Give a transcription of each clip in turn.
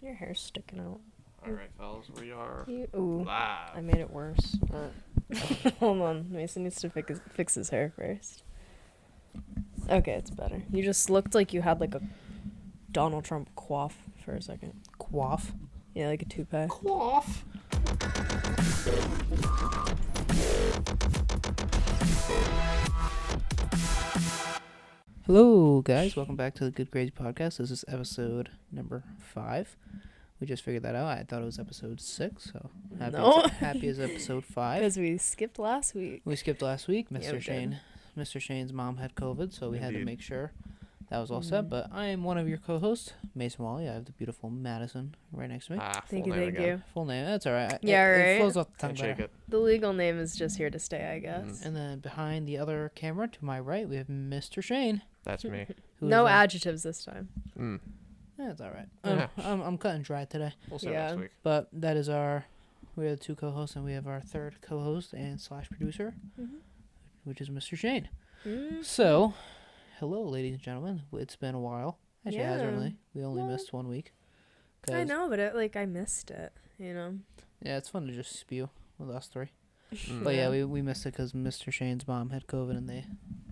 Your hair's sticking out. Alright, fellas, we are Ooh, live. I made it worse. Hold on. Mason needs to fix his hair first. Okay, it's better. You just looked like you had like a Donald Trump coif for a second. Quaff. Yeah, like a toupee. Quaff. Hello, guys. Welcome back to the Good Grades Podcast. This is episode number 5. We just figured that out. I thought it was episode 6, so happy as episode 5. Because we skipped last week. We skipped last week. Yeah, we did. Mr. Shane's mom had COVID, so we had to Indeed. make sure that was all set. But I am one of your co-hosts, Mason Wally. I have the beautiful Madison right next to me. Thank Full you, name thank again. you. Full name. That's all right. Yeah, It right. flows off the tongue Can't shake better. it. The legal name is just here to stay, I guess. And then behind the other camera to my right, we have Mr. Shane. That's me. who's, No adjectives this time. That's all right. Yeah. I'm cutting dry today. We'll see Yeah. next week. But that is we have 2 co-hosts, and we have our third co-host and / producer, which is Mr. Shane. So, hello, ladies and gentlemen. It's been a while. Actually, it hasn't Yeah. really. We only missed 1 week. I know, but I missed it, you know? Yeah, it's fun to just spew with us 3. Mm. But yeah, we missed it because Mr. Shane's mom had COVID, and they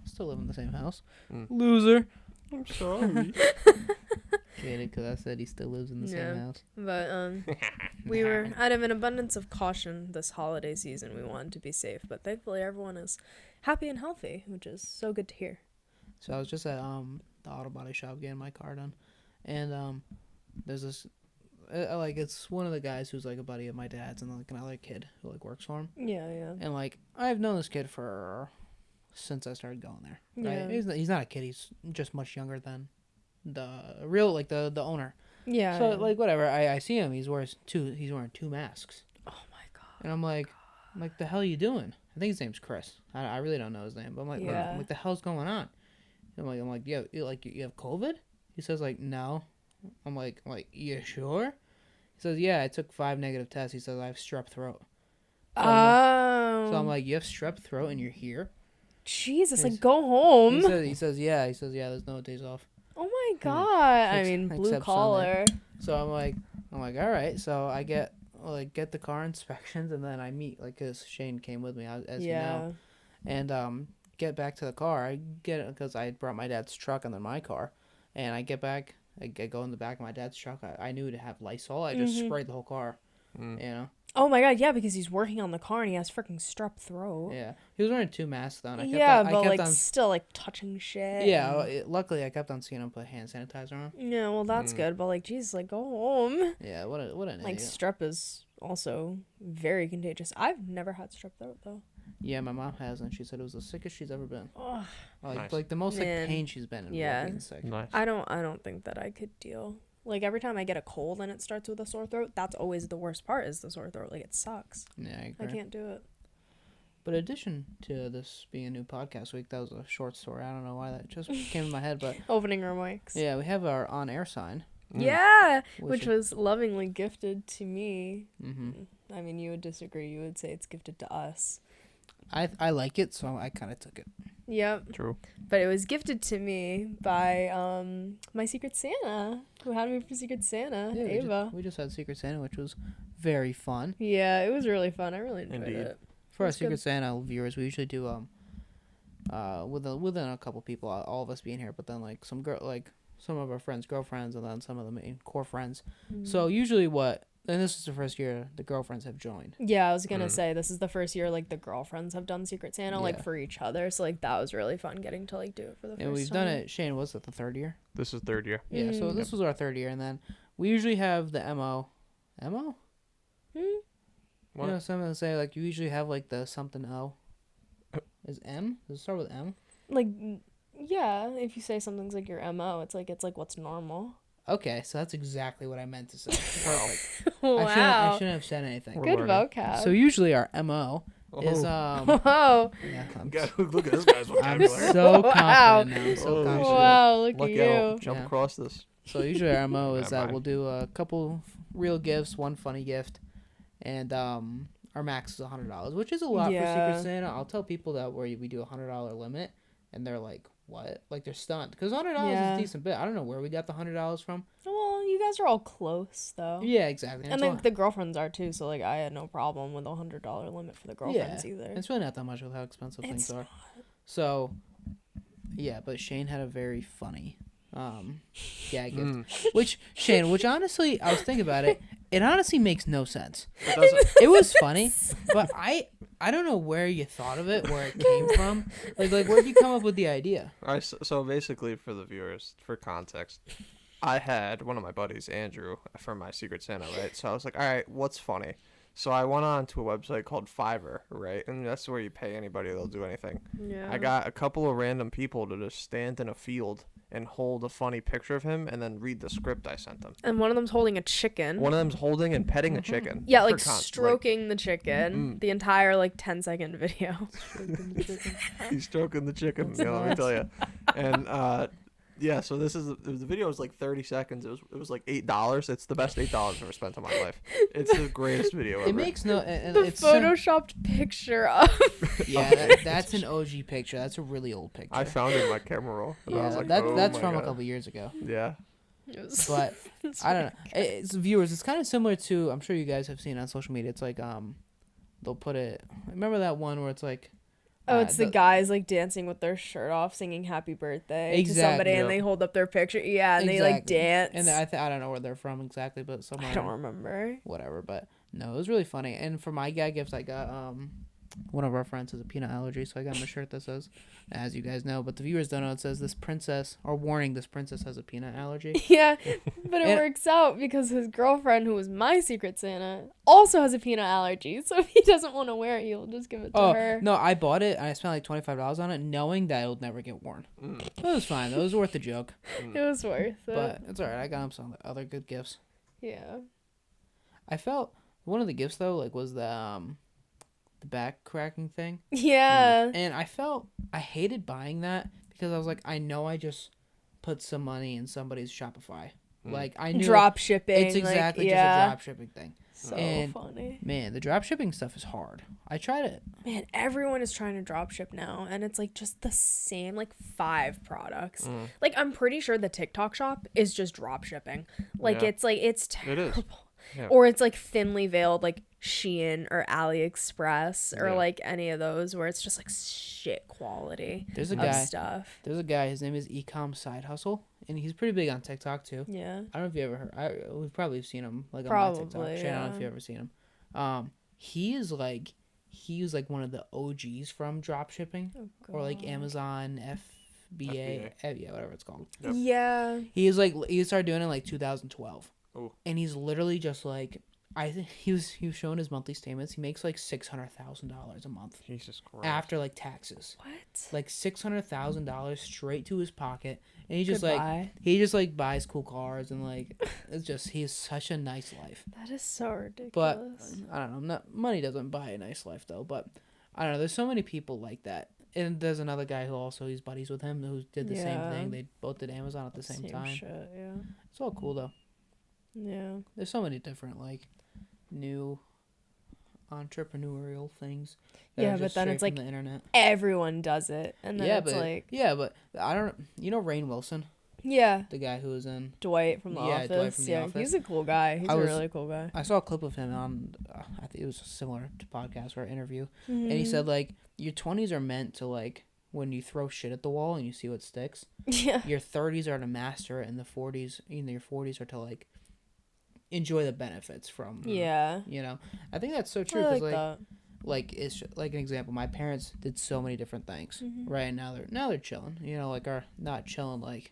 still live in the same house. Mm. Loser. I'm sorry. Get it? Because I said he still lives in the Yeah. same house. But, we were, out of an abundance of caution this holiday season, we wanted to be safe. But thankfully, everyone is happy and healthy, which is so good to hear. So I was just at the auto body shop getting my car done, and there's this it's one of the guys who's like a buddy of my dad's, and like another kid who like works for him, Yeah, yeah. and like I've known this kid since I started going there. Right? Yeah. He's not a kid. He's just much younger than the real the owner. Yeah. So like whatever. I see him. He's wearing 2 masks, Oh my god. and I'm like the hell are you doing? I think his name's Chris. I really don't know his name, but I'm like, Yeah. I'm like the hell's going on? I'm like, yeah, you have COVID? He says like, no. I'm like, you sure? He says, yeah, I took 5 negative tests. He says I have strep throat. So I'm like, you have strep throat and you're here? Jesus, He's- like go home. He says, yeah. He says, yeah, there's no days off. Oh my god. I mean, blue Except collar. So I'm like, all right. So I get the car inspections, and then I meet because Shane came with me, as you know, and get back to the car. I get it because I brought my dad's truck and then my car, and I get back. I go in the back of my dad's truck. I knew to have Lysol. I just sprayed the whole car. You know. Oh my god, yeah, because he's working on the car and he has freaking strep throat. Yeah, he was wearing 2 masks though. And I kept on, still like touching shit. Yeah, luckily I kept on seeing him put hand sanitizer on. Yeah, well that's good, but like, Jesus, like go home. Yeah, what an Like idiot. strep is also very contagious. I've never had strep throat though. Yeah, my mom has, and she said it was the sickest she's ever been. Ugh. Like Nice. the most Man. pain she's been in. Yeah. Being sick. Nice. I don't think that I could deal. Like every time I get a cold and it starts with a sore throat, that's always the worst part is the sore throat. Like it sucks. Yeah, I I agree. can't do it. But in addition to this being a new podcast week, that was a short story. I don't know why that just came in my head, but Opening remarks. yeah, we have our on-air sign. Yeah, Which which was lovingly gifted to me. Mm-hmm. I mean, you would disagree. You would say it's gifted to us. I like it, so I kind of took it. Yep. True. But it was gifted to me by my Secret Santa, who had me for Secret Santa, Yeah, Ava. we just had Secret Santa, which was very fun. Yeah, it was really fun. I really enjoyed Indeed. it. For our That's good. Secret Santa viewers, we usually do within a couple people, all of us being here, but then like some of our friends' girlfriends, and then some of the main core friends. So usually and this is the first year the girlfriends have joined. Yeah, I was gonna say this is the first year like the girlfriends have done Secret Santa like Yeah. for each other. So like that was really fun getting to like do it for the first time. And we've done it. Shane, was it the 3rd year? This is 3rd year. Yeah. So this was our 3rd year, and then we usually have the MO. What? You know, something to say like you usually have like the something O. Is M? Does it start with M? Like, yeah, if you say something's like your MO, it's like what's normal. Okay, so that's exactly what I meant to say. Perfect. I Wow. shouldn't have said anything. We're Good learning. vocab. So usually our MO is Whoa. yeah, Look at this guy's I'm vocabulary. so Wow. confident now. I'm so Oh, confident. Wow, look Look at you. out. Jump Yeah. across this. So usually our MO is Never that mind. we'll do a couple real gifts, one funny gift, and our max is $100, which is a lot for Yeah. Secret Santa. I'll tell people that we do a $100 limit and they're like, what? Like, they're stunned. Because $100 is Yeah. a decent bit. I don't know where we got the $100 from. Well, you guys are all close though. Yeah, exactly. And like the girlfriends are too, so like I had no problem with the $100 limit for the girlfriends either. It's really not that much with how expensive things are. Not. So, yeah, but Shane had a very funny gag gift. Which honestly, I was thinking about it, it honestly makes no sense. It was funny, but I don't know where you thought of it, where it came from. Like where'd you come up with the idea? So basically, for the viewers, for context, I had one of my buddies, Andrew, from my Secret Santa, right? So I was like, all right, what's funny? So I went on to a website called Fiverr, right? And that's where you pay anybody, they'll do anything. Yeah. I got a couple of random people to just stand in a field and hold a funny picture of him and then read the script I sent them. And one of them's holding a chicken. One of them's holding and petting a chicken. Yeah, like stroking the chicken. The entire like 10-second video. He's stroking the chicken. Yeah, let me tell you. And yeah, so this is the video is like 30 seconds. It was like $8. It's the best $8 I've ever spent in my life. It's the greatest video ever. It makes no. And The it's photoshopped picture of. Yeah, that's an OG picture. That's a really old picture. I found it in my camera roll. And I was like, that's oh from my a God. couple years ago. Yeah. But I don't know. It's viewers. It's kind of similar to. I'm sure you guys have seen on social media. It's like they'll put it. Remember that one where it's like. Oh, it's the guys like dancing with their shirt off, singing "Happy Birthday" to somebody, Yep. and they hold up their picture. Yeah, and they like dance. And I don't know where they're from exactly, but somewhere. I don't remember. Whatever, but no, it was really funny. And for my gag gift, I got one of our friends has a peanut allergy, so I got him a shirt that says, as you guys know, but the viewers don't know, it says this princess, or warning, this princess has a peanut allergy. Yeah, but it works out because his girlfriend, who was my Secret Santa, also has a peanut allergy. So if he doesn't want to wear it, he'll just give it to her. No, I bought it and I spent like $25 on it, knowing that it would never get worn. It was fine. It was worth the joke. It was worth it. But it's alright. I got him some other good gifts. Yeah. I felt one of the gifts though, like, was the back cracking thing. Yeah. And I hated buying that because I was like, I know I just put some money in somebody's Shopify. Like, I knew Drop shipping. it's exactly like, just a drop shipping thing. So And, funny. Man, the drop shipping stuff is hard. I tried it. Man, everyone is trying to drop ship now, and it's like just the same, like 5 products. Like, I'm pretty sure the TikTok shop is just drop shipping. Like, Yeah. it's It is. terrible. Yeah. Or it's like thinly veiled, like Shein or AliExpress or Yeah. like any of those where it's just like shit quality There's a of guy. stuff. There's a guy. His name is Ecom Side Hustle, and he's pretty big on TikTok too. Yeah. I don't know if you ever heard. We've probably seen him like on Probably, my TikTok. Shane, I don't know if you ever seen him. He was like one of the OGs from drop shipping or like Amazon FBA. Yeah, whatever it's called. Yep. Yeah. He started doing it in like 2012. Oh. And he's literally just like, I think he was showing his monthly statements. He makes like $600,000 a month Jesus Christ. after like taxes. What? Like $600,000 straight to his pocket, and he just Goodbye. like buys cool cars and like he has such a nice life. That is so ridiculous. But I don't know, money doesn't buy a nice life though. But I don't know. There's so many people like that, and there's another guy who also he's buddies with him who did the same thing. They both did Amazon at the same time. Shit, yeah. It's all cool though. Yeah. There's so many different like new entrepreneurial things. that Yeah, are but just then straight it's from like the internet. everyone does it, and then it's like but I don't. You know Rainn Wilson, yeah, the guy who was in. Dwight from The Yeah, Office. Dwight from The yeah, Office. he's a cool guy. He's I a was- really cool guy. I saw a clip of him on. I think it was similar to podcast or interview, and Mm-hmm. he said like your 20s are meant to like when you throw shit at the wall and you see what sticks. Yeah. Your 30s are to master it, and the 40s, your 40s are to like enjoy the benefits from. Yeah. You know, I think that's so true I because like that. like it's like an example. My parents did so many different things, Mm-hmm. right? And now they're chilling. You know, like are not chilling like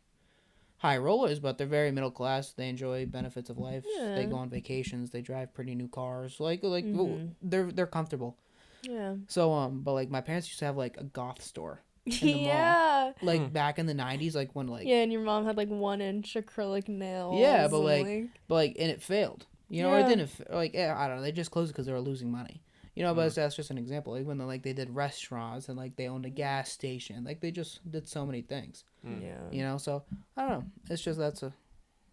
high rollers, but they're very middle class. They enjoy benefits of life. They Yeah. go on vacations. They drive pretty new cars. Like Mhm. they're comfortable. Yeah. So but like my parents used to have like a goth store, the mall. Yeah. like back in the 90s, like when like Yeah, and your mom had like 1-inch acrylic nails. Yeah, but, and, like and it failed. You know, or it Yeah. didn't like I don't know. They just closed it because they were losing money. You know, but that's just an example. Like when they did restaurants and like they owned a gas station, like they just did so many things. Yeah. You know, so I don't know. It's just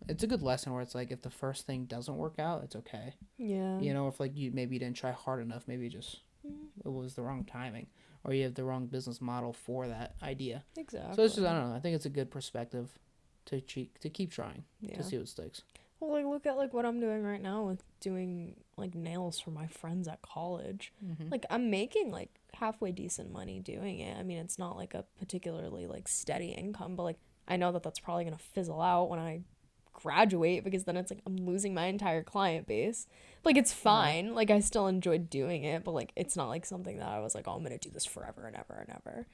it's a good lesson where it's like if the first thing doesn't work out, it's okay. Yeah. You know, if like you didn't try hard enough, maybe just it was the wrong timing, or you have the wrong business model for that idea. Exactly. So it's just, I don't know. I think it's a good perspective to keep trying Yeah. to see what sticks. Well, like, look at, like, what I'm doing right now with doing, like, nails for my friends at college. Mm-hmm. Like, I'm making, like, halfway decent money doing it. I mean, it's not, like, a particularly, like, steady income, but, like, I know that that's probably going to fizzle out when I graduate, because then it's, like, I'm losing my entire client base. Like, it's fine. Like, I still enjoyed doing it, but, like, it's not, like, something that I was like, oh, I'm going to do this forever and ever and ever.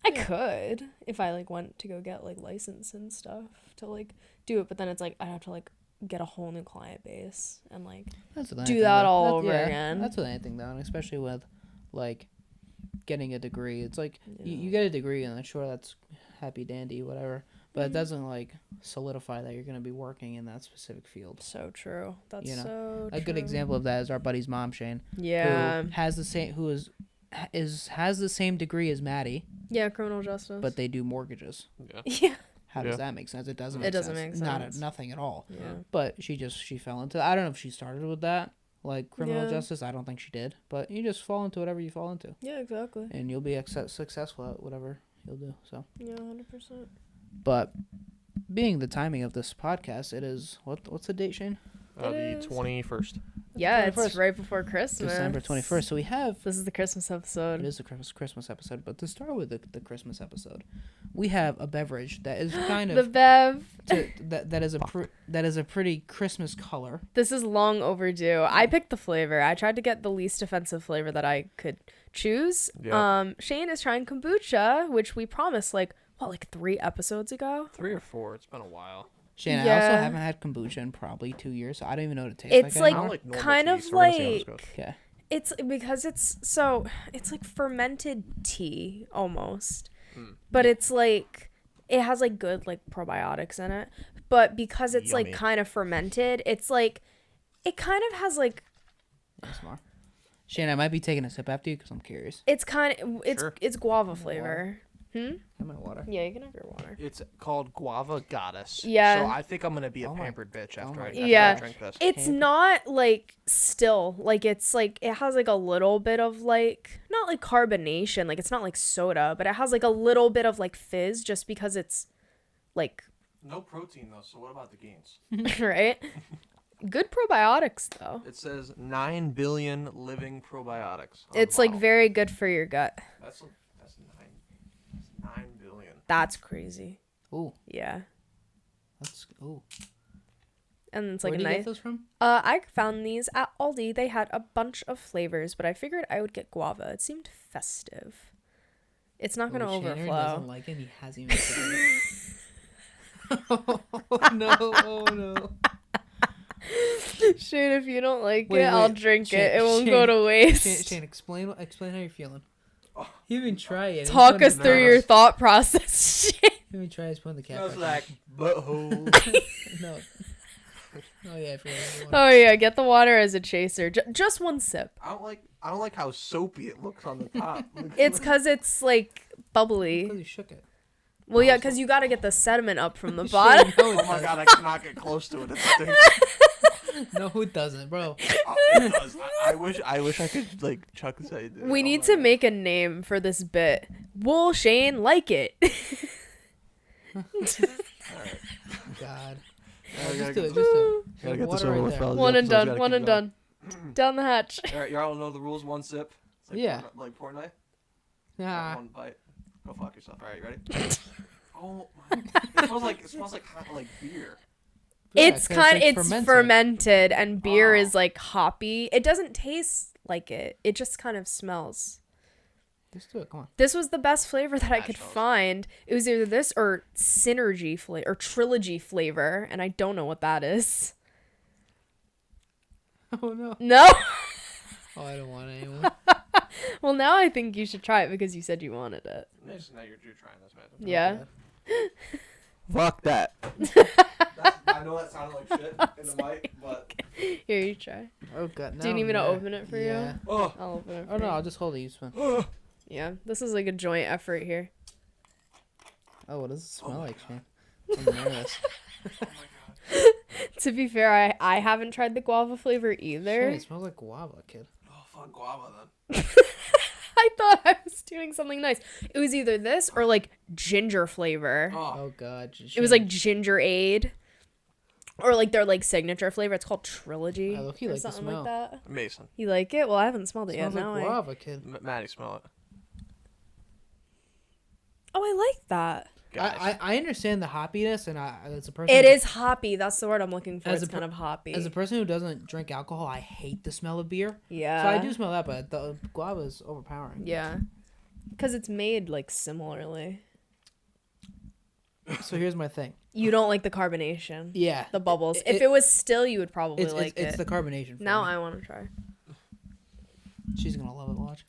I could if I, like, went to go get, like, license and stuff to, like, do it, but then it's, like, I'd have to, like, get a whole new client base and, like, do that all over again. That's with anything, though, and especially with, like, getting a degree. It's like, Yeah. you get a degree, and sure, that's happy dandy, whatever, but it doesn't, like, solidify that you're going to be working in that specific field. So true. That's You know, so a good true. example of that is our buddy's mom, Shane. Yeah. Who has the same degree as Maddie, Yeah, criminal justice. but they do mortgages. Yeah. yeah. How Yeah. does that make sense? It doesn't. It doesn't make sense. Nothing at all. Yeah. But she fell into. I don't know if she started with that, like criminal Yeah. justice. I don't think she did. But you just fall into whatever you fall into, Yeah, exactly. and you'll be successful at whatever you'll do. So, Yeah, 100%. but being the timing of this podcast, it is what's the date, Shane? The It is. 21st. Yeah, it's 21st. right before Christmas. December 21st. So we have. This is the Christmas It episode. is the Christmas episode, but to start with the Christmas episode, we have a beverage that is kind The of Bev. that is a pretty Christmas color. This is long overdue. I picked the flavor. I tried to get the least offensive flavor that I could choose. Yeah. Shane is trying kombucha, which we promised, like 3 episodes ago? 3 or 4. It's been a while. Shane, I also Yeah. haven't had kombucha in probably 2 years, so I don't even know what it tastes It's like like I anymore. like normal kind tea, of so we're gonna see how this like goes. Yeah. it's because it's like fermented tea almost. But it's like it has like good like probiotics in it. But because it's like Yummy. kind of fermented, it's like it kind of has like That's more. Shane, I might be taking a sip after you because I'm curious. it's kind of Sure. it's guava flavor. Have my water. Yeah, you can have your water. It's called Guava Goddess. Yeah. So I think I'm gonna be a Oh my- pampered bitch after my I Yeah. drink this. It's not like still like it's like it has like a little bit of like not like carbonation, like it's not like soda, but it has like a little bit of like fizz just because it's like No protein though. So what about the gains? right? Good probiotics though. It says 9 billion living probiotics. on It's the like bottle. very good for your gut. That's 9 billion. That's crazy. Ooh, Yeah. ooh. And it's like Where a do you get nice. those from? I found these at Aldi. They had a bunch of flavors, but I figured I would get guava. It seemed festive. It's not gonna Shane doesn't overflow. like it. And he hasn't even tried it. Oh no! Oh no! Shane, if you don't like Wait, it, I'll wait. drink Shane- it. It won't Shane- go to waste. Shane, explain how you're feeling. You even try it. Talk us through your nervous. thought process, Shane. Let me try. Put the cat. Smells back like butthole. on. No. Oh yeah, I forgot. Oh yeah, get the water as a chaser. Just one sip. I don't like how soapy it looks on the top. It's cause it's like bubbly. Because you shook it. Well, yeah, cause you gotta get the sediment up from the bottom. Shane, no, Oh it my doesn't. god, I cannot get close to it. It stinks. No, it doesn't, bro. It does. I wish I could like chuck this at you. We need to make a name for this bit. Will Shane like it? God. Alright, Just gotta do it. get- Just do it. Gotta get this Water over right with, there. fellas. One The and episode's done. gotta One keep and going. done. Down the hatch. Alright, y'all know the rules. 1 sip. It's like Yeah. Like Portnoy. Ah. 1 bite. Go fuck yourself. Alright, you ready? Oh my! It smells like hot, like beer. Yeah, It's 'cause kind. It's fermented. fermented, and beer Oh. is like hoppy. It doesn't taste like it. It just kind of smells. Just do it. Come on. This was the best flavor that I could Nachos. find. It was either this or synergy flavor or trilogy flavor, and I don't know what that is. Oh no. No. Oh, I don't want it anymore. Well, now I think you should try it because you said you wanted it. Nice. Now you're trying this, man. Yeah. Fuck that. I know that sounded like shit in the mic, but Here, you try. Oh god. Do you need me to no. open it for Yeah. you? oh, I'll open it for Oh no, you. I'll just hold it. You spoon. Yeah, this is like a joint effort here. Oh, what does it smell my like, Shane? I'm nervous. To be fair, I haven't tried the guava flavor Shane, either. it smells like guava, kid. oh fuck guava then. I thought I was doing something nice. It was either this or like ginger flavor. Oh God. It was like ginger aid. Or like their like signature flavor. It's called Trilogy. I look-y or like the something like smell. that. Mason, You like it? Well, I haven't smelled it Smells yet. like Now guava, kid. Maddie, smell it. Oh, I like that. Guys. I understand the hoppiness, and as a person, It is hoppy. That's the word I'm looking for. As It's a kind of hoppy. as a person who doesn't drink alcohol, I hate the smell of beer. Yeah. So I do smell that, but the guava is overpowering. Yeah. Because it's made like similarly. So here's my thing. You don't like the carbonation. Yeah. The bubbles. If it was still, you would probably like it. It's the carbonation. For Now me. I want to try. She's gonna love it. Watch.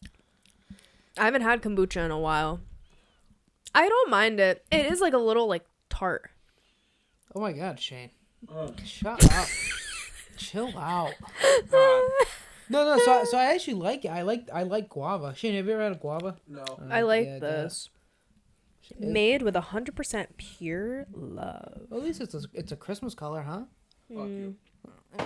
I haven't had kombucha in a while. I don't mind it. It is like a little like tart. Oh my God, Shane. Shut up. Chill out. No. So I actually like it. I like guava. Shane, have you ever had a guava? No. I like yeah, this. Made with 100% pure love. At least it's a Christmas color, huh? Fuck you.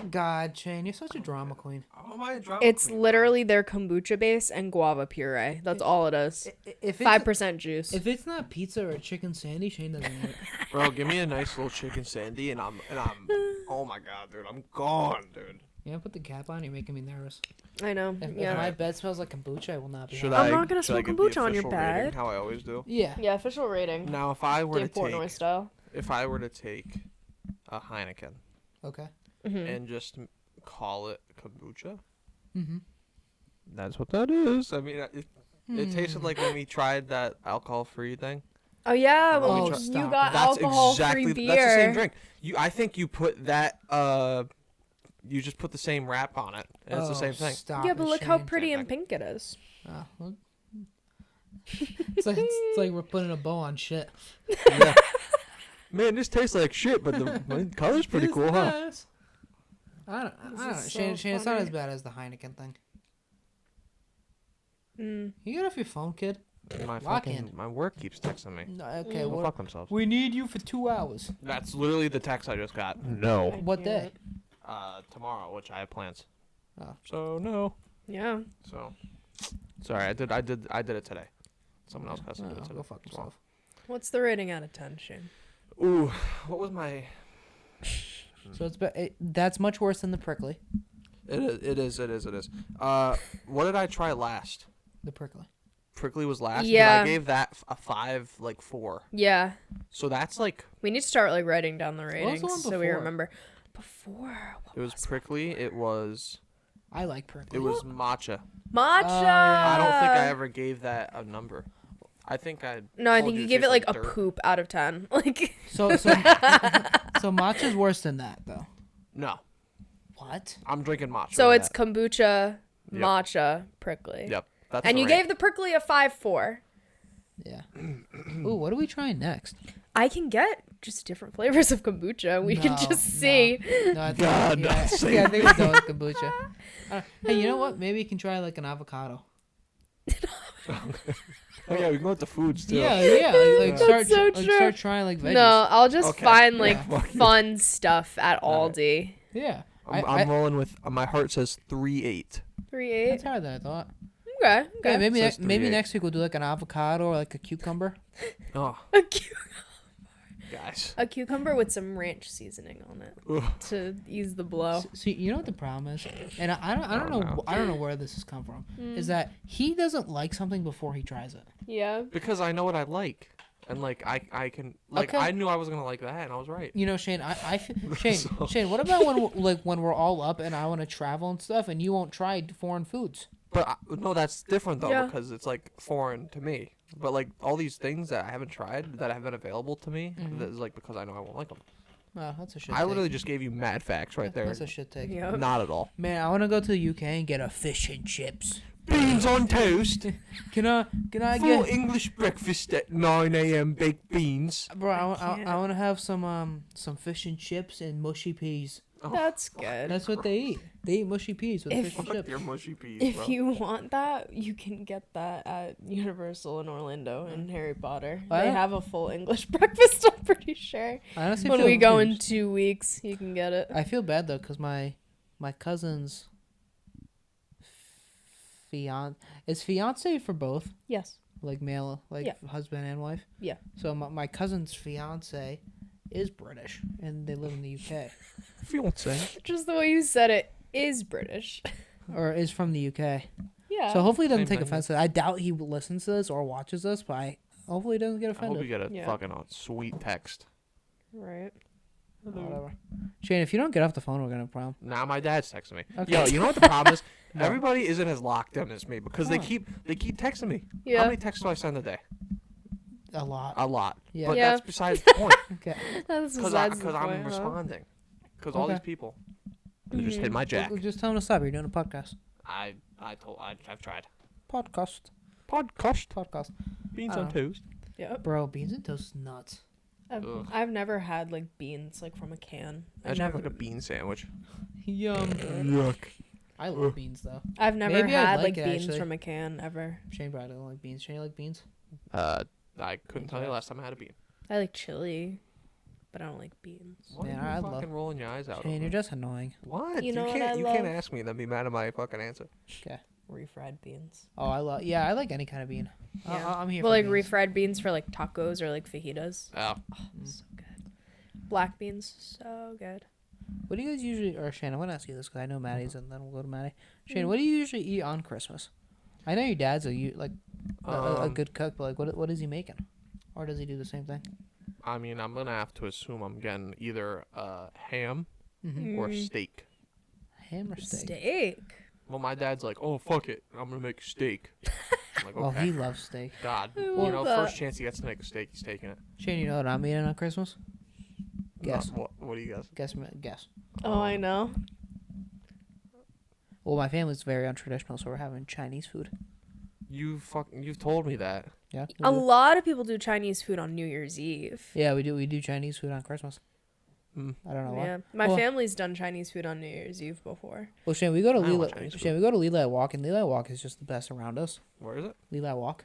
God, Shane, you're such a drama queen. How am I a drama It's queen, literally their kombucha base and guava puree. That's all it is. If 5% juice. If it's not pizza or chicken sandy, Shane doesn't want it. Bro, give me a nice little chicken sandy, and I'm. Oh my God, dude, I'm gone, dude. Yeah, put the cap on. You're making me nervous. I know. If Yeah. my bed smells like kombucha, I will not be. Should happy. I'm not gonna should I smell give the kombucha on your official rating, bed. How I always do. Yeah. Yeah, official rating. Now, if I were Dave to Portnoy take, style. if I were to take a Heineken Okay. and just call it kombucha, Mm-hmm. that's what that is. I mean, it tasted like when we tried that alcohol-free thing. Oh yeah, Oh, well, you stop. got That's alcohol-free exactly beer. that's the same drink. I think you put that you just put the same wrap on it, and it's the same thing. Stop Yeah, it, but look how Shane. pretty Same and pink it is. Oh, well. it's like we're putting a bow on shit. Yeah. Man, this tastes like shit, but the color's pretty It's cool, huh? nice. I don't know. is Shane, so Shane, it's not funny. as bad as the Heineken thing. Mm. You get off your phone, kid. My my work keeps texting me. No, okay, Go well, fuck themselves. we need you for 2 hours. That's literally the text I just got. No. What day? Tomorrow, which I have plans. Oh. So no. Yeah. So, sorry, I did it today. Someone else has to do it today. Go fuck tomorrow. yourself. What's the rating out of 10, Shane? Ooh, what was my? So that's much worse than the prickly. It is. What did I try last? The prickly. Prickly was last. 'Cause Yeah. I gave that a 5, like 4. Yeah. So that's like We need to start like writing down the was ratings the one so we before? remember. Before. What it was prickly. It was I like prickly. matcha. Matcha. I don't think I ever gave that a number. I think I. No, I told think you it give it tastes like a dirt. poop out of 10. Like. So matcha's worse than that though. No, What? I'm drinking matcha. So right it's now. kombucha, Yep. matcha, prickly. Yep. That's And the you rate. gave the prickly a 5.4. Yeah. Ooh, what are we trying next? I can get just different flavors of kombucha. We can No, just see. No, I think, God, yeah, not saying yeah, I think we're done with kombucha. Hey, you know what? Maybe you can try like an avocado. Oh yeah, we can go with the foods too. Yeah, like That's start, so like, true. start trying like veggies. No, I'll just Okay. find like Yeah. fun stuff at Alright. Aldi. Yeah, I'm rolling with. My heart says 3.8. 3.8. that's higher than I thought. Okay. Yeah, maybe Says maybe 3.8. next week we'll do like an avocado or like a cucumber. Oh, A, guys. a cucumber with some ranch seasoning on it Ugh. to ease the blow. See, you know what the problem is, and I don't Oh, know no. I don't know where this has come from. Is that he doesn't like something before he tries it. Yeah. Because I know what I like, and like I can like Okay. I knew I was gonna like that, and I was right. You know, Shane, Shane, So- Shane. What about when we're all up and I want to travel and stuff, and you won't try foreign foods? But no, that's different though Yeah. because it's like foreign to me. But like all these things that I haven't tried that have been available to me, that is like because I know I won't like them. Oh, that's a shit. I take. literally just gave you mad facts right there. That's a shit take. Yeah. Not at all. Man, I want to go to the UK and get a fish and chips. Beans on toast. Can I Full get? English breakfast at 9 a.m. Baked beans. Bro, I can't. want to have some fish and chips and mushy peas. That's good. That's what they eat. They eat mushy peas with If- fish and Fuck chips. your mushy peas, If bro. you want that, you can get that at Universal in Orlando in Harry Potter. Oh, They yeah? have a full English breakfast, I'm pretty sure. I honestly When feel we go in confused. 2 weeks, you can get it. I feel bad though, cause my cousin's Is fiance for both? Yes. Like male, like Yeah. husband and wife? Yeah. So my cousin's fiance is British, and they live in the UK. Fiance. Just the way you said it is British. Or is from the UK. Yeah. So hopefully he doesn't Same take thing. offense to that. I doubt he listens to this or watches this, but hopefully he doesn't get I hope offended. you get a Yeah. fucking sweet text. Right. Whatever. Shane, if you don't get off the phone, we're gonna have a problem. Now my dad's texting me. Okay. Yo, you know what the problem is? No. Everybody isn't as locked in as me because they Huh. keep texting me. Yeah. How many texts do I send a day? A lot. A lot. Yeah. But Yeah. that's besides the point. Okay. That's Because besides the I'm point, huh? responding. Because all Okay. these people they just hit my jack. Well, just tell him to stop. You're doing a podcast. I've tried. Podcast. Podcast. Beans on Uh, toast. Yep. Bro, beans and toast is nuts. Ugh. I've never had like beans like from a can. Imagine having like a bean sandwich. Yum. Yuck. I love beans though. I've never Maybe I'd had like like it, beans actually. from a can ever. Shane probably don't like beans. Shane, you like beans? I couldn't tell you last time I had a bean. I like chili, but I don't like beans. What Man, are you I love- fucking rolling your eyes out Shane, over? you're just annoying. What? You know what can't I you can't love? ask me and then be mad at my fucking answer. Refried beans. Oh, I like any kind of bean. Yeah. I'm here Well, for like beans. refried beans for like tacos or like fajitas. Oh. So good. Black beans, so good. What do you guys usually, or Shane, I want to ask you this because I know Maddie's and then we'll go to Maddie. Mm. Shane, what do you usually eat on Christmas? I know your dad's a Um, good cook, but like what is he making? Or does he do the same thing? I mean, I'm gonna have to assume I'm getting either ham Mm-hmm. or Mm. steak. Ham or steak? Steak. Well, my dad's like, "Oh fuck it, I'm gonna make steak." I'm like, Well, okay. he loves steak. God, I you love know, that. first chance he gets to make a steak, he's taking it. Shane, you know what I'm eating on Christmas? Guess. What do you guess? Guess. Oh, I know. Well, my family's very untraditional, so we're having Chinese food. You've told me that. Yeah. A lot of people do Chinese food on New Year's Eve. Yeah, we do Chinese food on Christmas. Mm. I don't know why. Yeah, my Well- family's done Chinese food on New Year's Eve before. Well, Shane, we go to I don't want Lila. Chinese food. Shane, we go to Lila Walk, and Lila Walk is just the best around us. Where is it? Lila Walk,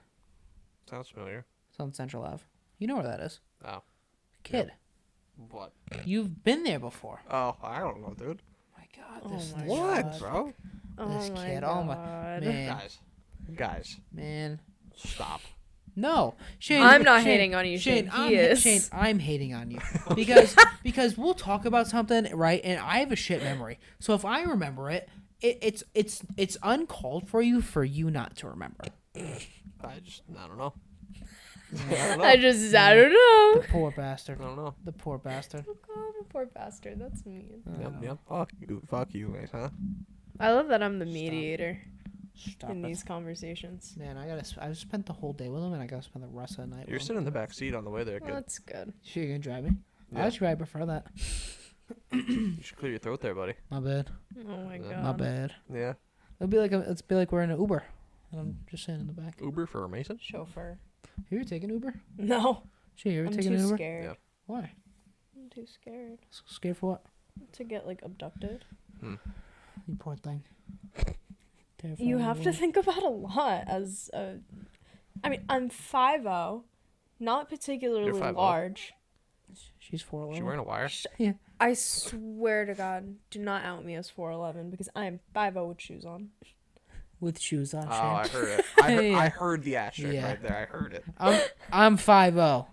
Sounds familiar. it's on Central Ave. You know where that is, Oh, kid. what? You've been there before. Oh, I don't know, dude. My God, Oh this my this What, God. bro? This Oh my kid, god. oh my- Man. Guys, Man, stop. no, Shane. I'm not Shane, hating on you, Shane. I'm, He is. Shane, I'm hating on you because we'll talk about something, right? And I have a shit memory, so if I remember it, it's uncalled for you not to remember. I don't know. I don't know. The poor bastard. I don't know. The poor bastard. Oh, poor bastard. That's mean. Yep. Fuck you, mate, huh? I love that I'm the Stop. mediator Stop in it. these conversations. Man, I spent the whole day with him, and I gotta spend the rest of the night You're with him. sitting in the back seat on the way there, Well, kid. that's good. Sure, you gonna drive me? Yeah. I actually prefer that. You should clear your throat there, buddy. My bad. Oh my Yeah. god. My bad. Yeah. Let's be like we're in an Uber. And I'm just sitting in the back. Uber for a Mason? Chauffeur. Have you ever taken Uber? No. Shane, you ever I'm taken too an Uber? scared. Yeah. Why? I'm too scared Scared for what? to get like abducted. You poor thing. You have to Terrifying. think about a lot as a. I mean, I'm 5'0", not particularly 5'0"? large. She's 4'11". She wearing a wire? Yeah. I swear to God, do not out me as 4'11" because I am 5'0" with shoes on. With shoes on, Oh, Shane. I heard it. Yeah. I heard the asterisk Yeah. right there. I heard it. I'm 5'0".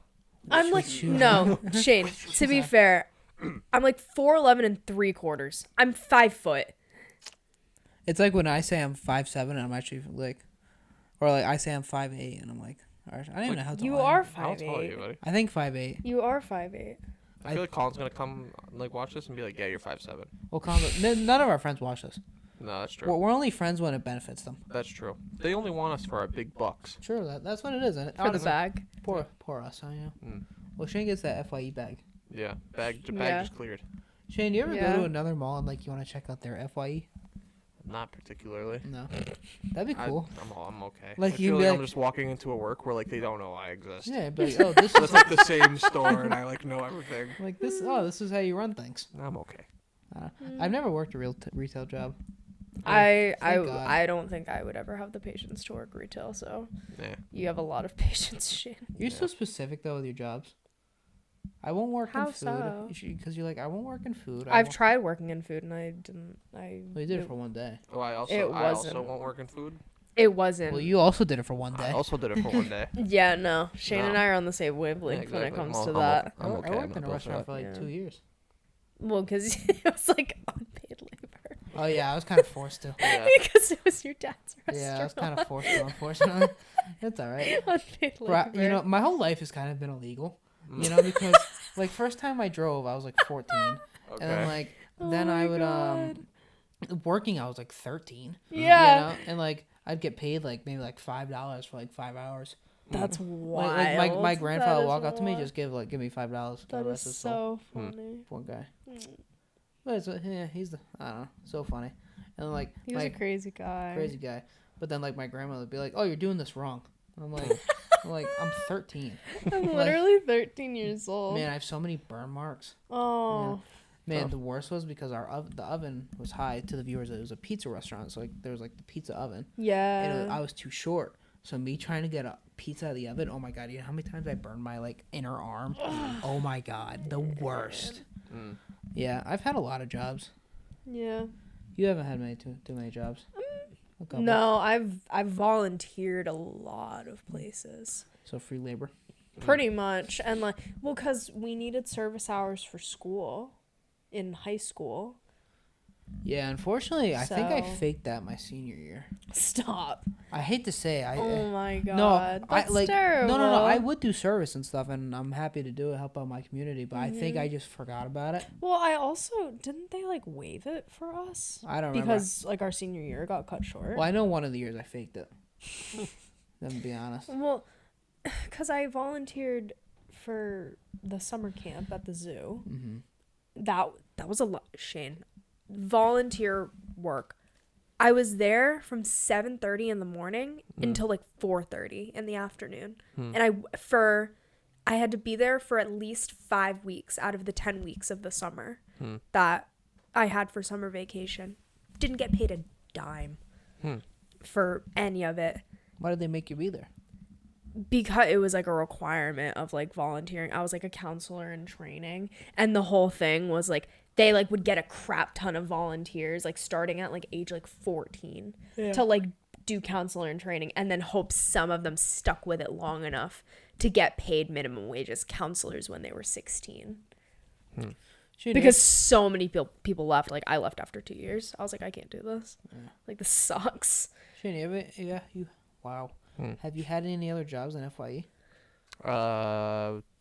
I'm like, shoes no, Shane, to be fair, I'm like 4'11" and 3/4. I'm 5 foot. It's like when I say I'm 5'7", and I'm actually like, or like I say I'm 5'8", and I'm like, I don't even know how tall You I am. are How tall are you, 5'8". buddy? I think 5'8". You are 5'8". I feel like Colin's gonna come like watch this and be like, "Yeah, you're 5'7". Well, none of our friends watch this. No, that's true. We're only friends when it benefits them. That's true. They only want us for our big bucks. Sure, that's what it is. And For the honestly, bag. Poor us, I know. Mm. Well, Shane gets that FYE bag. Yeah, bag Yeah. just cleared. Shane, you ever Yeah. go to another mall and like you want to check out their FYE? Not particularly. No, that'd be cool. I'm okay. Like, I you'd feel be like like- I'm just walking into a work where like they don't know I exist. Yeah, but like, oh, this It's is like the same store and I like know everything. like this. Oh, this is how you run things. I'm okay. I've never worked a real retail job. I Thank God. I don't think I would ever have the patience to work retail. So Yeah. you have a lot of patience, Shane. You're so specific though with your jobs. I won't work How in so? food because you're like I won't work in food. I've tried working in food and I didn't. Well, you did it for one day. Oh, I It also wasn't. won't work in food. It wasn't. Well, you also did it for one I day. also did it for one day. Yeah, no. Shane No. and I are on the same wavelength Yeah, when it exactly. comes Well, to that. I'm okay. I worked I'm in a not restaurant bullshit. for like Yeah. 2 years. Well, because it was like unpaid labor. Oh yeah, I was kind of forced to. Yeah. Because it was your dad's restaurant. Yeah, I was kind of forced to. Unfortunately, it's all right. Unpaid Bro, labor. you know, my whole life has kind of been illegal. Mm. You know, because like first time I drove, I was like 14, Okay. and then like Oh then my I would God. working I was like 13. Yeah. You know, and like I'd get paid like maybe like $5 for like 5 hours. That's wild. Like my grandfather That would is walk up to me, wild. just give me $5 for That the is rest of his soul. so funny. Poor guy. Mm. But it's, yeah, he's the I don't know, so funny, and like He was my a crazy guy. crazy guy. But then like my grandmother would be like, "Oh, you're doing this wrong." I'm like, I'm 13. I'm literally 13 years old. Man, I have so many burn marks. Oh. Man, Oh. the worst was because the oven was high. To the viewers, it was a pizza restaurant, so like there was like the pizza oven, Yeah. and I was too short. So me trying to get a pizza out of the oven, oh my god! You know how many times I burned my like inner arm? Oh my god, the worst. Mm. Yeah, I've had a lot of jobs. Yeah. You haven't had too many jobs. A couple. No, I've volunteered a lot of places. So free labor. Pretty much. And like, well, cuz we needed service hours for school in high school. Yeah, unfortunately, I think I So- faked that my senior year. Stop. I hate to say, Oh my god. no, That's I like terrible. no. I would do service and stuff, and I'm happy to do it, help out my community. But I think Mm-hmm. I just forgot about it. Well, I also didn't they like waive it for us? I don't remember. Because like our senior year got cut short. Well, I know one of the years I faked it. Let me be honest. Well, cuz I volunteered for the summer camp at the zoo. Hmm. That was a lot, Shane. Volunteer work. I was there from 7:30 in the morning until like 4:30 in the afternoon. And I had to be there for at least 5 weeks out of the 10 weeks of the summer that I had for summer vacation. Didn't get paid a dime for any of it. Why did they make you be there? Because it was like a requirement of like volunteering. I was like a counselor in training, and the whole thing was like they like would get a crap ton of volunteers like starting at like age like 14 to like do counselor in training, and then hope some of them stuck with it long enough to get paid minimum wage as counselors when they were 16. Shane, Because so many people left. Like I left after 2 years. I was like, I can't do this. Like this sucks. Shane, you wow. Have you had any other jobs in FYE?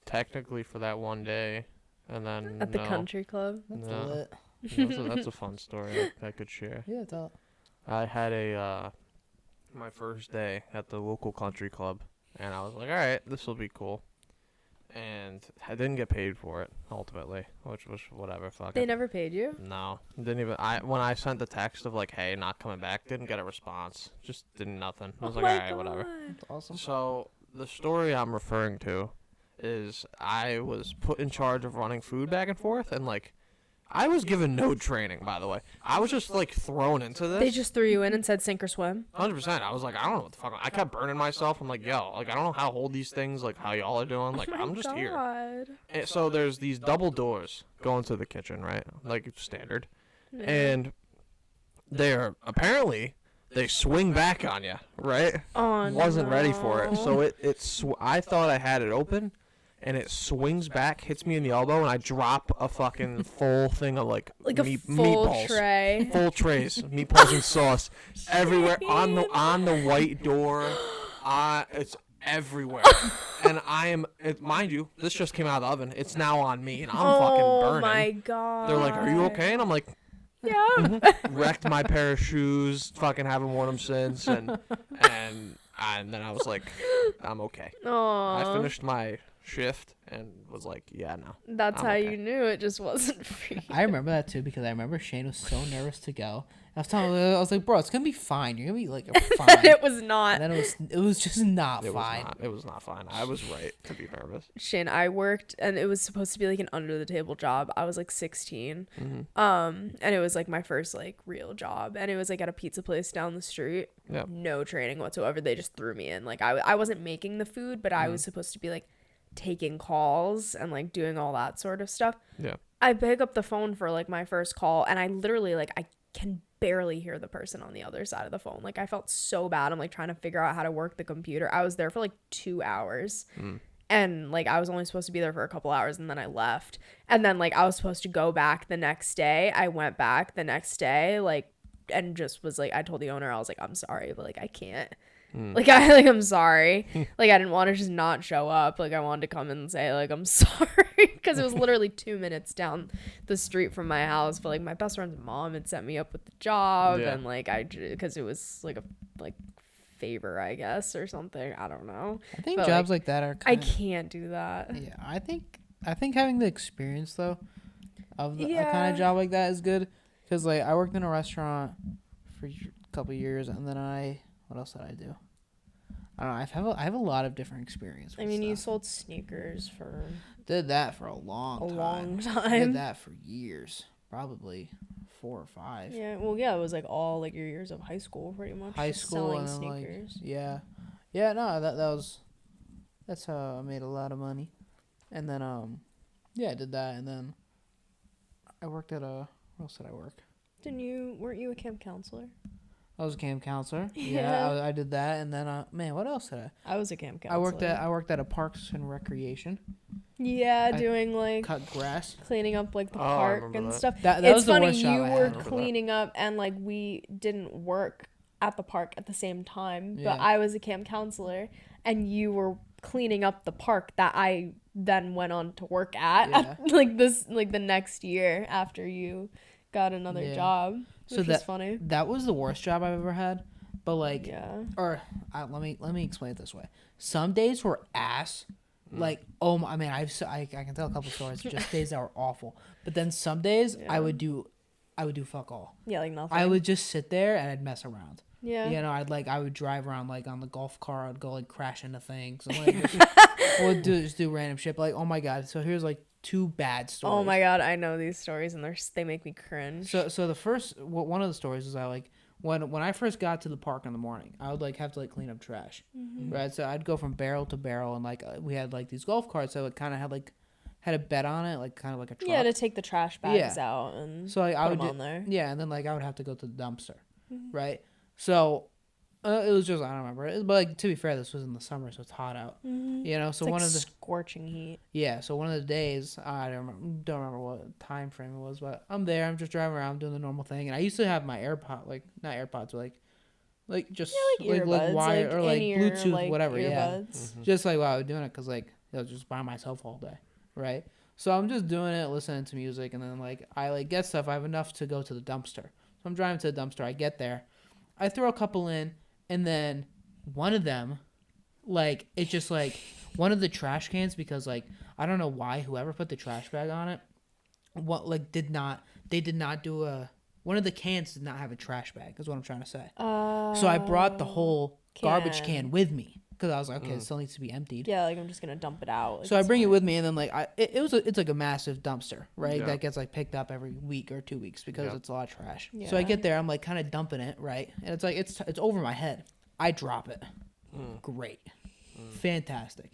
Technically for that one day, and then At the no. country club. That's No. lit. That's a fun story I could share. Yeah, it's all. I had my first day at the local country club, and I was like, all right, this will be cool. And I didn't get paid for it ultimately, which was whatever. Fuck They it. never paid you? No, didn't even. When I sent the text of like, hey, not coming back, didn't get a response. Just did nothing. I was like, all right, whatever. That's awesome. So the story I'm referring to is I was put in charge of running food back and forth, and like I was given no training, by the way. I was just like thrown into this. They just threw you in and said sink or swim. 100%. I was like, I don't know what the fuck. I kept burning myself. I'm like, yo, like I don't know how to hold these things, like how y'all are doing. Like I'm just here. God. And so there's these double doors going to the kitchen, right? Like standard, and they're apparently they swing back on you, right? Oh, Wasn't ready for it, no. so I thought I had it open, and it swings back, hits me in the elbow, and I drop a fucking full thing of like Like a full meatballs. tray. Full trays, meatballs and sauce everywhere on the white door. It's everywhere, and mind you, this just came out of the oven. It's now on me, and I'm fucking burning. Oh my god. They're like, "Are you okay?" And I'm like, Yeah. wrecked my pair of shoes. Fucking haven't worn them since, and then I was like, I'm okay. Aw. I finished my shift and was like, yeah, no. That's I'm how okay. you knew it just wasn't free. I remember that too because I remember Shane was so nervous to go. I was like, bro, it's gonna be fine. You're gonna be like fine. It was not. And then it was just not It fine. was not fine. I was right to be nervous. Shane, I worked and it was supposed to be like an under the table job. I was like 16. Mm-hmm. And it was like my first like real job, and it was like at a pizza place down the street. Yep. No training whatsoever. They just threw me in. Like I wasn't making the food, but I Mm-hmm. was supposed to be like taking calls and like doing all that sort of stuff. Yeah. I pick up the phone for like my first call, and I literally like I can barely hear the person on the other side of the phone. Like, I felt so bad. I'm like trying to figure out how to work the computer. I was there for like 2 hours. And like I was only supposed to be there for a couple hours, and then I left. And then like I was supposed to go back the next day. I went back the next day, like, and just was like, I told the owner, I was like, I'm sorry, but like I can't. Like I'm sorry. Like I didn't want to just not show up. Like I wanted to come and say like I'm sorry, because it was literally 2 minutes down the street from my house. But like my best friend's mom had set me up with the job, and like because it was like a favor, I guess, or something. I don't know. I think but jobs like that are. I can't do that. Yeah, I think having the experience though of a kind of job like that is good, because like I worked in a restaurant for a couple years, and then what else did I do? I don't know. I have a lot of different experience. I mean, you sold sneakers for did that for a long time. Did that for years, probably 4 or 5. Yeah, well, yeah, it was like all like your years of high school, pretty much. High just school selling and sneakers. Like, no, that's how I made a lot of money, and then I did that, and then I worked at where else did I work? Weren't you a camp counselor? I was a camp counselor. Yeah. I did that, and then man, what else did I? I was a camp counselor. I worked at a parks and recreation. Yeah, I doing like cut grass, cleaning up like the park and that. stuff. That it's was the funny worst job you I were had. cleaning up, and like we didn't work at the park at the same time, Yeah. but I was a camp counselor, and you were cleaning up the park that I then went on to work at like the next year after you got another job, which was funny. That was the worst job I've ever had. But like, let me explain it this way. Some days were ass. Like, I mean, I can tell a couple stories. Just days that were awful. But then some days I would do fuck all. Yeah, like nothing. I would just sit there and I'd mess around. Yeah. You know, I would drive around like on the golf car. I'd go like crash into things. And, like, just do random shit. But, like, oh my god. So here's like 2 bad stories. Oh my god, I know these stories, and they make me cringe. So the first one of the stories is when I first got to the park in the morning, I would like have to like clean up trash, right? So I'd go from barrel to barrel, and like we had like these golf carts that kind of had a bed on it, like kind of like a truck. Yeah, to take the trash bags out and so like, I put would them on there. Yeah, and then like I would have to go to the dumpster, right? So it was just, I don't remember, but like to be fair, this was in the summer, so it's hot out. You know, so it's one like of the scorching heat. Yeah, so one of the days, I don't remember what time frame it was, but I'm there, I'm just driving around doing the normal thing, and I used to have my AirPod, like not AirPods, but like just earbuds, like wire or like in-ear, Bluetooth, like, whatever. earbuds. Yeah, just like while I was doing it, cause like I was just by myself all day, right? So I'm just doing it, listening to music, and then like I like get stuff. I have enough to go to the dumpster, so I'm driving to the dumpster. I get there, I throw a couple in, and then one of them, like it's just like one of the trash cans, because like I don't know why whoever put the trash bag on it, did not do one of the cans did not have a trash bag, is what I'm trying to say. So I brought the whole garbage can with me, because I was like, okay, it still needs to be emptied. Yeah, like I'm just gonna dump it out. Like, so I bring it with me, and then like it's like a massive dumpster, right? Yeah. That gets like picked up every week or 2 weeks, because it's a lot of trash. Yeah. So I get there, I'm like kind of dumping it, right? And it's like it's over my head. I drop it. Great. Fantastic.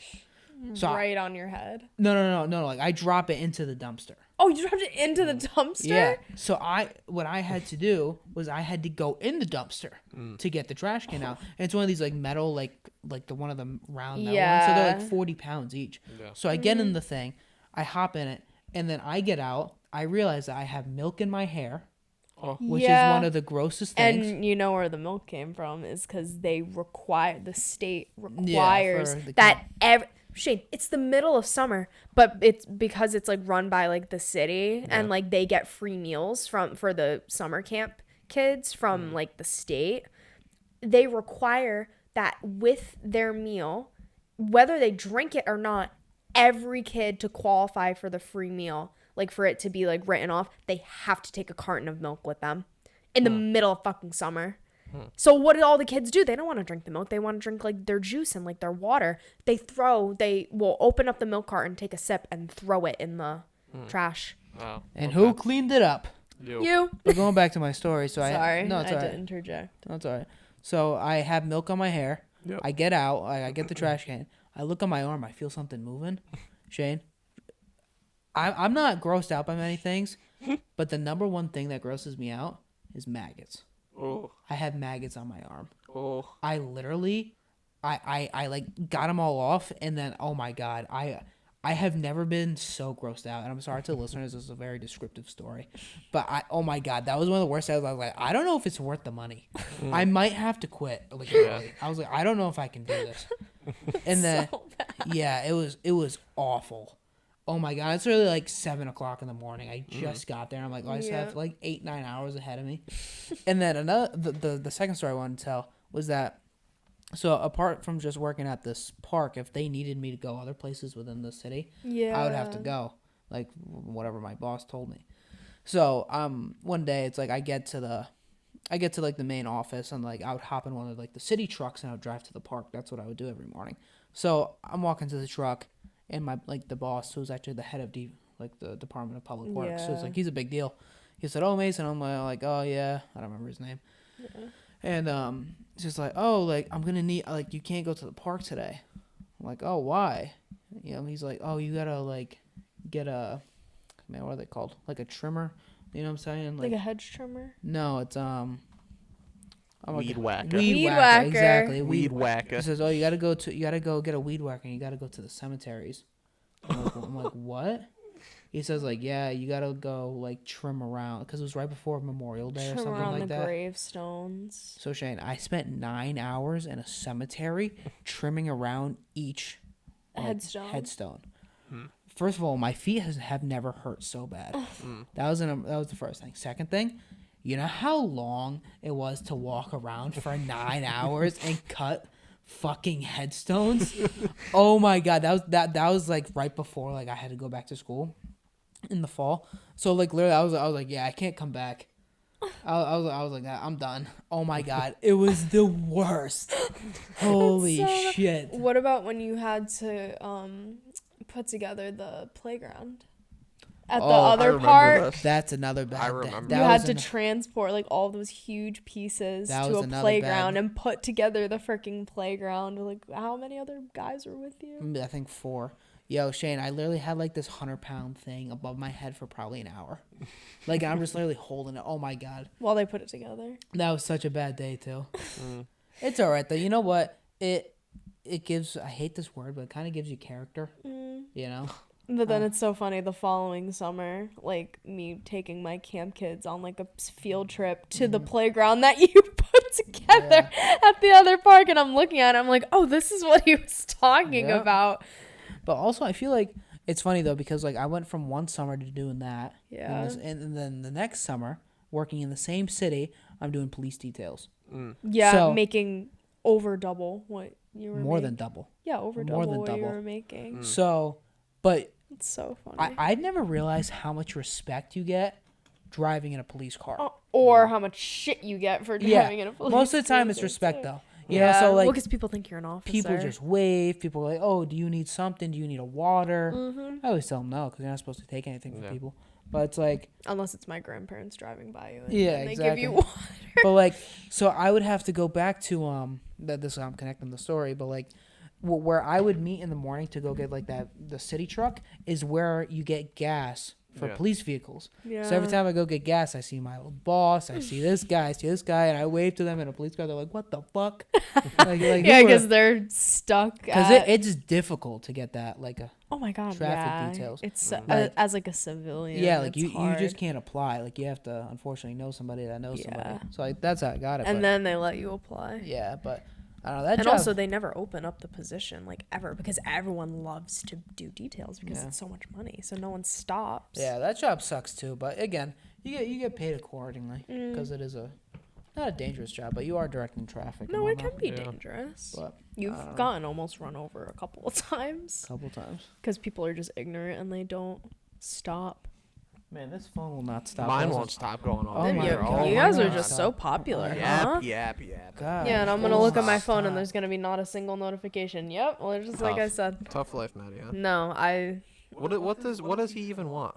So right on your head. No. Like I drop it into the dumpster. Oh, you dropped it into the dumpster? Yeah. So what I had to do was I had to go in the dumpster to get the trash can out. And it's one of these like metal, like the one of the round metal ones. So they're like 40 pounds each. Yeah. So I get in the thing, I hop in it, and then I get out. I realize that I have milk in my hair. Which is one of the grossest things. And you know where the milk came from is because the state requires that Shane, it's the middle of summer, but it's because it's like run by like the city, and like they get free meals for the summer camp kids from like the state. They require that with their meal, whether they drink it or not, every kid to qualify for the free meal, like for it to be like written off, they have to take a carton of milk with them in the middle of fucking summer. So what do all the kids do? They don't want to drink the milk. They want to drink like their juice and like their water. They will open up the milk carton, take a sip, and throw it in the trash. Wow. And who cleaned it up? You. But going back to my story, so Sorry, I did interject. No, it's all right. So I have milk on my hair. Yep. I get out. I get the trash can. I look on my arm. I feel something moving. Shane, I'm not grossed out by many things, but the number one thing that grosses me out is maggots. Oh. I had maggots on my arm. Oh. I literally, I like got them all off, and then oh my god, I have never been so grossed out. And I'm sorry to the listeners, this is a very descriptive story, but oh my god, that was one of the worst days. I was like, I don't know if it's worth the money. I might have to quit. Like, really. I was like, I don't know if I can do this. And then, So bad. yeah, it was awful. Oh my god, it's really like 7:00 in the morning. I just got there. I'm like, oh, I just have like 8-9 hours ahead of me. And then the second story I wanted to tell was that, so apart from just working at this park, if they needed me to go other places within the city, Yeah. I would have to go, like whatever my boss told me. So one day it's like I get to like the main office, and like I would hop in one of like the city trucks and I would drive to the park. That's what I would do every morning. So I'm walking to the truck, and my like the boss, who's actually the head of the Department of Public Works, so it's like he's a big deal. He said, "Oh, Mason," I'm like, "Oh yeah," I don't remember his name. Yeah. And it's just like, "Oh, like I'm gonna need like you can't go to the park today." I'm like, "Oh, why?" You know, he's like, "Oh, you gotta like get a, man, what are they called? Like a trimmer." You know what I'm saying? Like a hedge trimmer? No, it's Weed whacker. Weed Weed whacker, whacker. exactly. Weed whacker. He says, "Oh, you gotta go get a weed whacker, and you gotta go to the cemeteries." I'm like, what? He says, like, yeah, you gotta go like trim around, because it was right before Memorial Day or Trim something around like the that. gravestones. So Shane, I spent 9 hours in a cemetery trimming around each headstone. First of all, my feet have never hurt so bad. That was the first thing. Second thing, you know how long it was to walk around for 9 hours and cut fucking headstones? Oh my god, that was like right before like I had to go back to school in the fall. So like literally, I was like, yeah, I can't come back. I was like, I'm done. Oh my god, it was the worst. Holy shit. What about when you had to put together the playground at the I other remember part? this. That's another bad. I remember. You had to transport like all those huge pieces That to was a another playground bad- and put together the freaking playground. Like, how many other guys were with you? I think 4. Yo, Shane, I literally had like this 100-pound thing above my head for probably an hour. Like, I'm just literally holding it. Oh my god. While they put it together. That was such a bad day too. It's all right though. You know what? It gives, I hate this word, but it kind of gives you character. You know? But then it's so funny, the following summer, like me taking my camp kids on like a field trip to the playground that you put together at the other park, and I'm looking at it, I'm like, oh, this is what he was talking about. But also, I feel like it's funny though, because like I went from one summer to doing that. Yeah. And then the next summer, working in the same city, I'm doing police details. Yeah, So- making over double what you were More than double. Yeah, over more double than what you double. were making. So, but It's so funny. I've never realized how much respect you get driving in a police car. Or how much shit you get for driving in a police most of the time it's cruiser, respect too. though. You know, so well, like because people think you're an officer. people just wave. People are like, "Oh, do you need something? Do you need a water?" I always tell them no, because you're not supposed to take anything from people. But it's like, unless it's my grandparents driving by you. And they exactly. give you water. But like, so I would have to go back to that. This I'm connecting the story, but like, where I would meet in the morning to go get like the city truck is where you get gas for police vehicles. Yeah. So every time I go get gas, I see my old boss, I see this guy, and I wave to them in a police car. They're like, "What the fuck?" like, Yeah, because they're stuck. Because it's difficult to get that like a oh my god, traffic details. It's Like- as like a civilian. yeah, like it's you hard. just can't apply. Like you have to unfortunately know somebody that knows somebody. Yeah. So like that's how I got it. And but, then they let you apply. yeah, but I don't know that And job. also, they never open up the position like ever because everyone loves to do details because it's so much money. So no one stops. yeah, that job sucks too. But again, you get paid accordingly because it is not a dangerous job, but you are directing traffic. No, and it can whatnot. be dangerous. But You've gotten almost run over a couple of times a couple times. because people are just ignorant and they don't stop. Man, this phone will not stop. Mine This won't is- stop going on. Oh Then my you, God. you guys Oh are my just God. so popular, Yap, huh? yap. God. Yeah, and I'm gonna look at my Stop. phone and there's gonna be not a single notification. Yep, well, just like I Tough. said. Tough life, Maddie. Huh? No, What does he even want?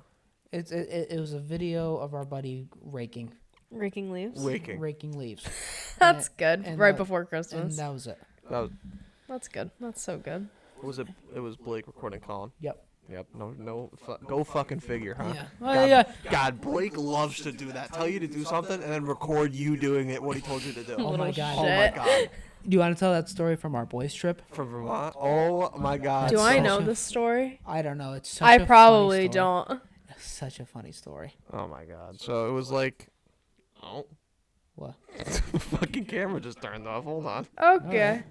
It was a video of our buddy raking raking leaves. Waking. leaves. That's good. and Right that- before And Christmas. that was it. That was, That's good. That's so good. it was Blake recording Colin. Yep. Yep. Go fucking figure, huh? Yeah. God, Yeah. God, Blake loves to do that. Tell you to do something and then record you doing it. What he told you to do. Oh my Little God. Oh my shit. God. Do you want to tell that story from our boys' trip? From Vermont. Oh my God. Do That's I such know a- this story? I don't know. It's such I a probably funny story. don't. It's such a funny story. Oh my God. So it was like, oh, What? the fucking camera just turned off. Hold on. Okay.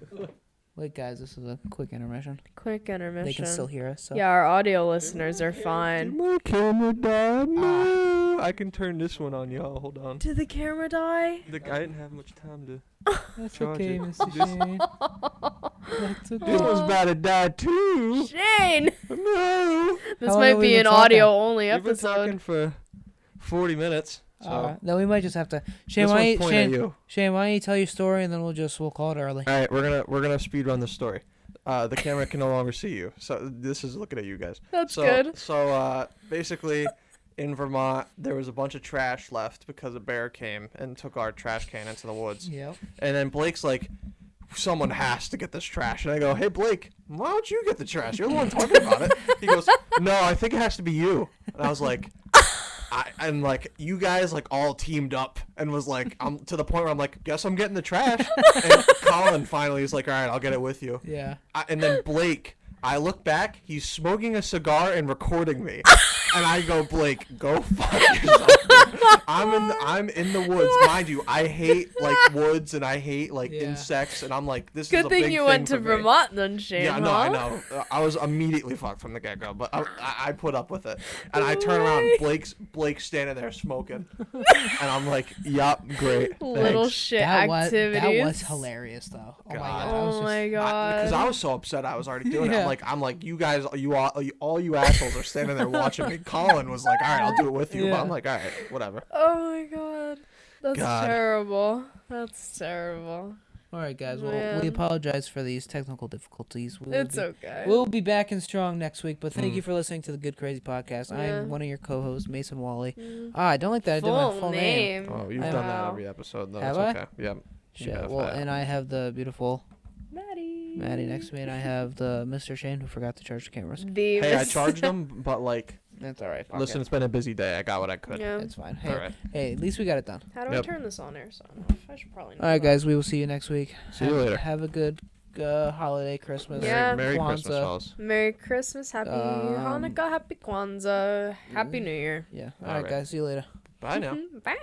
Wait, guys, this is a quick intermission. Quick intermission. They can still hear us. So. Yeah, our audio listeners are Did fine. my camera die? No. I can turn this one on, y'all. Hold on. Did the camera die? I didn't have much time to. That's Charge okay, it. Mr. Shane. That's okay. This one's about to die too. Shane! No. This How long might have we be been an talking? audio-only We've been episode. talking for 40 minutes. So Then we might just have to. Shane, this why one's you, pointing at Shane, you. Shane, why don't you tell your story and then we'll call it early. All right, we're gonna speed run the story. The camera can no longer see you, so this is looking at you guys. That's So, good. So basically, in Vermont, there was a bunch of trash left because a bear came and took our trash can into the woods. Yep. And then Blake's like, someone has to get this trash. And I go, hey, Blake, why don't you get the trash? You're the one talking about it. He goes, no, I think it has to be you. And I was like, and like you guys like all teamed up and was like, I'm to the point where I'm like, guess I'm getting the trash. And Colin finally is like, all right, I'll get it with you. Yeah. And then Blake, I look back, he's smoking a cigar and recording me. And I go, Blake, go fuck yourself. Dude. I'm in the woods, mind you. I hate like woods and I hate like Yeah. insects, and I'm like, this is Good a thing big you thing went to for me. Vermont then, Shane. Yeah, no, huh? I know. I was immediately fucked from the get go, but I put up with it. And I turn around, Blake's standing there smoking, and I'm like, yup, great. Little thanks. shit That activities. was hilarious though. Oh my God. god. I was Oh just, my god. Because I was so upset, I was already doing it. Yeah. I'm like, you guys, all you assholes are standing there watching me. Colin was like, all right, I'll do it with you. But Yeah. I'm like, all right, whatever. Oh my god. That's God. terrible. That's terrible. All right, guys. Well, Man. we apologize for these technical difficulties. It's okay. We'll be back and strong next week, but thank Mm. you for listening to the Good Crazy Podcast. Yeah. I'm one of your co-hosts, Mason Wally. Mm. I don't like that I did my full name. Oh, you've I- done that Wow. every episode, though. Have it's I? okay. Yep. You Shit. have Well, that. and I have the beautiful Maddie. Maddie next to me, and I have the Mr. Shane who forgot to charge the cameras. Hey, I charged them, but like, That's all right. Fuck listen, it. it's been a busy day. I got what I could. Yeah. It's fine. All Hey, right. hey, at least we got it done. How do Yep. I turn this on air sign off? I should probably know. All right, that. guys. We will see you next week. See you later. Have a good holiday, Christmas. Yeah. Merry Kwanzaa. Christmas, fellas. Merry Christmas, Happy Hanukkah, Happy Kwanzaa, Happy New Year. Yeah. All All right, right. guys. See you later. Bye now. Bye.